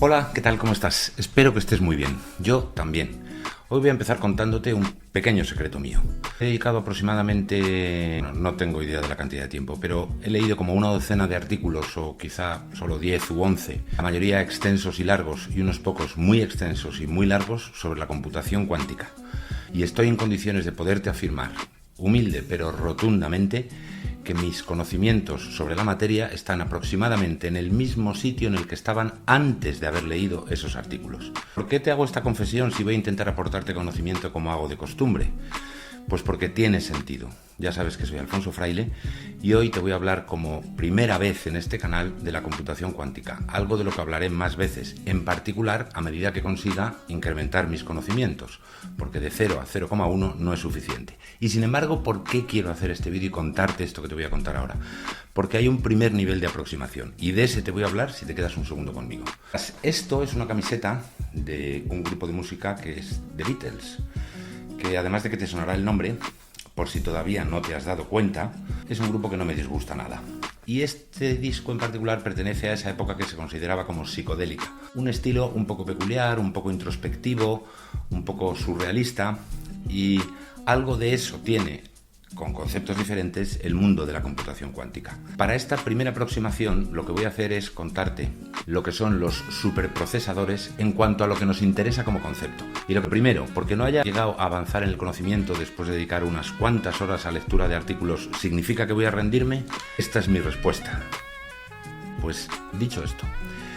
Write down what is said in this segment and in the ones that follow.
Hola, ¿qué tal? ¿Cómo estás? Espero que estés muy bien. Yo también. Hoy voy a empezar contándote un pequeño secreto mío. He dedicado aproximadamente, no tengo idea de la cantidad de tiempo, pero he leído como una docena de artículos, o quizá solo 10 u 11, la mayoría extensos y largos y unos pocos muy extensos y muy largos sobre la computación cuántica. Y estoy en condiciones de poderte afirmar, humilde pero rotundamente, que mis conocimientos sobre la materia están aproximadamente en el mismo sitio en el que estaban antes de haber leído esos artículos. ¿Por qué te hago esta confesión si voy a intentar aportarte conocimiento como hago de costumbre? Pues porque tiene sentido. Ya sabes que soy Alfonso Fraile y hoy te voy a hablar como primera vez en este canal de la computación cuántica, algo de lo que hablaré más veces, en particular a medida que consiga incrementar mis conocimientos, porque de 0 a 0,1 no es suficiente. Y sin embargo, ¿por qué quiero hacer este vídeo y contarte esto que te voy a contar ahora? Porque hay un primer nivel de aproximación y de ese te voy a hablar si te quedas un segundo conmigo. Esto es una camiseta de un grupo de música que es The Beatles, que además de que te sonará el nombre, por si todavía no te has dado cuenta, es un grupo que no me disgusta nada. Y este disco en particular pertenece a esa época que se consideraba como psicodélica. Un estilo un poco peculiar, un poco introspectivo, un poco surrealista, y algo de eso tiene, con conceptos diferentes, el mundo de la computación cuántica. Para esta primera aproximación lo que voy a hacer es contarte lo que son los superprocesadores en cuanto a lo que nos interesa como concepto. Y lo que primero, porque no haya llegado a avanzar en el conocimiento después de dedicar unas cuantas horas a lectura de artículos, ¿significa que voy a rendirme? Esta es mi respuesta. Pues dicho esto,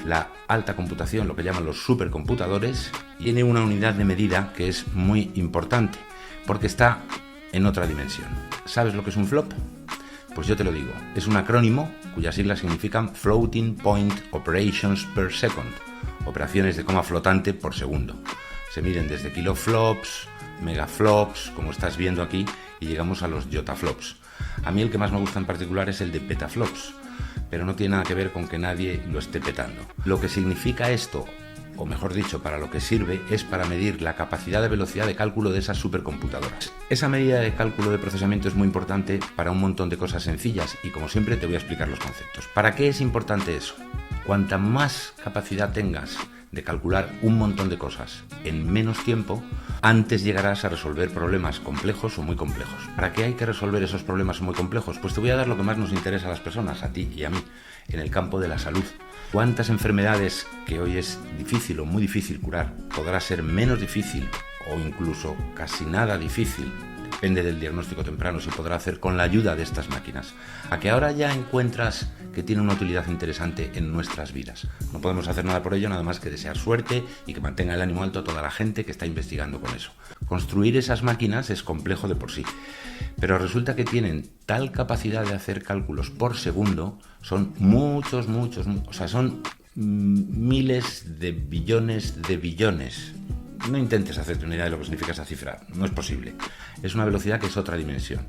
la alta computación, lo que llaman los supercomputadores, tiene una unidad de medida que es muy importante, porque está en otra dimensión. ¿Sabes lo que es un flop? Pues yo te lo digo. Es un acrónimo cuyas siglas significan Floating Point Operations per Second, operaciones de coma flotante por segundo. Se miden desde kiloflops, megaflops, como estás viendo aquí, y llegamos a los yotaflops. A mí el que más me gusta en particular es el de petaflops, pero no tiene nada que ver con que nadie lo esté petando. Lo que significa esto, o mejor dicho, para lo que sirve, es para medir la capacidad de velocidad de cálculo de esas supercomputadoras. Esa medida de cálculo de procesamiento es muy importante para un montón de cosas sencillas y, como siempre, te voy a explicar los conceptos. ¿Para qué es importante eso? Cuanta más capacidad tengas de calcular un montón de cosas en menos tiempo, antes llegarás a resolver problemas complejos o muy complejos. ¿Para qué hay que resolver esos problemas muy complejos? Pues te voy a dar lo que más nos interesa a las personas, a ti y a mí, en el campo de la salud. ¿Cuántas enfermedades que hoy es difícil o muy difícil curar podrá ser menos difícil o incluso casi nada difícil? Depende del diagnóstico temprano, se podrá hacer con la ayuda de estas máquinas. A que ahora ya encuentras que tiene una utilidad interesante en nuestras vidas. No podemos hacer nada por ello, nada más que desear suerte y que mantenga el ánimo alto a toda la gente que está investigando con eso. Construir esas máquinas es complejo de por sí, pero resulta que tienen tal capacidad de hacer cálculos por segundo, son muchos, o sea, son miles de billones de billones. No intentes hacerte una idea de lo que significa esa cifra, no es posible. Es una velocidad que es otra dimensión.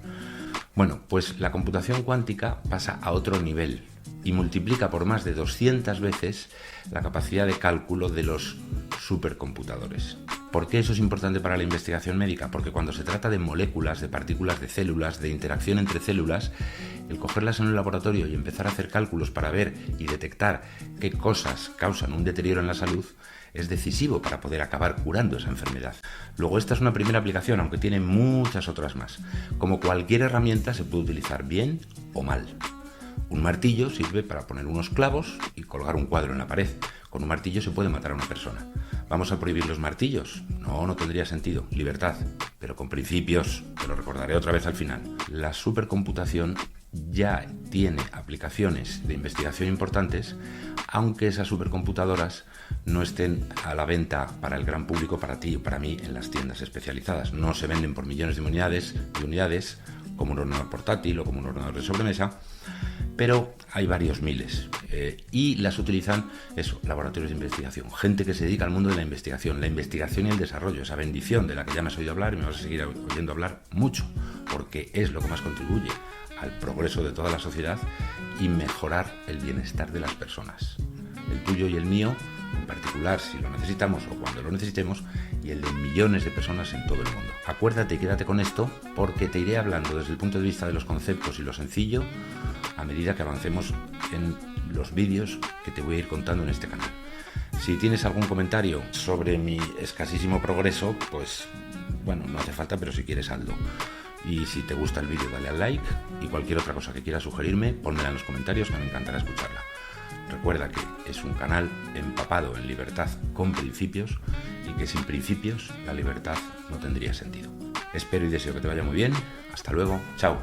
Bueno, pues la computación cuántica pasa a otro nivel y multiplica por más de 200 veces la capacidad de cálculo de los supercomputadores. ¿Por qué eso es importante para la investigación médica? Porque cuando se trata de moléculas, de partículas de células, de interacción entre células, el cogerlas en un laboratorio y empezar a hacer cálculos para ver y detectar qué cosas causan un deterioro en la salud es decisivo para poder acabar curando esa enfermedad. Luego, esta es una primera aplicación, aunque tiene muchas otras más. Como cualquier herramienta, se puede utilizar bien o mal. Un martillo sirve para poner unos clavos y colgar un cuadro en la pared. Con un martillo se puede matar a una persona. ¿Vamos a prohibir los martillos? No, no tendría sentido. Libertad, pero con principios. Te lo recordaré otra vez al final. La supercomputación ya tiene aplicaciones de investigación importantes, aunque esas supercomputadoras no estén a la venta para el gran público, para ti o para mí, en las tiendas especializadas. No se venden por millones de unidades, como un ordenador portátil o como un ordenador de sobremesa, pero hay varios miles. Y las utilizan, laboratorios de investigación, gente que se dedica al mundo de la investigación y el desarrollo, esa bendición de la que ya me has oído hablar y me vas a seguir oyendo hablar mucho, porque es lo que más contribuye al progreso de toda la sociedad y mejorar el bienestar de las personas. El tuyo y el mío, en particular si lo necesitamos o cuando lo necesitemos, y el de millones de personas en todo el mundo. Acuérdate y quédate con esto, porque te iré hablando desde el punto de vista de los conceptos y lo sencillo a medida que avancemos en los vídeos que te voy a ir contando en este canal. Si tienes algún comentario sobre mi escasísimo progreso, pues bueno, no hace falta, pero si quieres hazlo. Y si te gusta el vídeo, dale al like, y cualquier otra cosa que quieras sugerirme, ponmela en los comentarios, que me encantará escucharla. Recuerda que es un canal empapado en libertad con principios, y que sin principios la libertad no tendría sentido. Espero y deseo que te vaya muy bien. Hasta luego. Chao.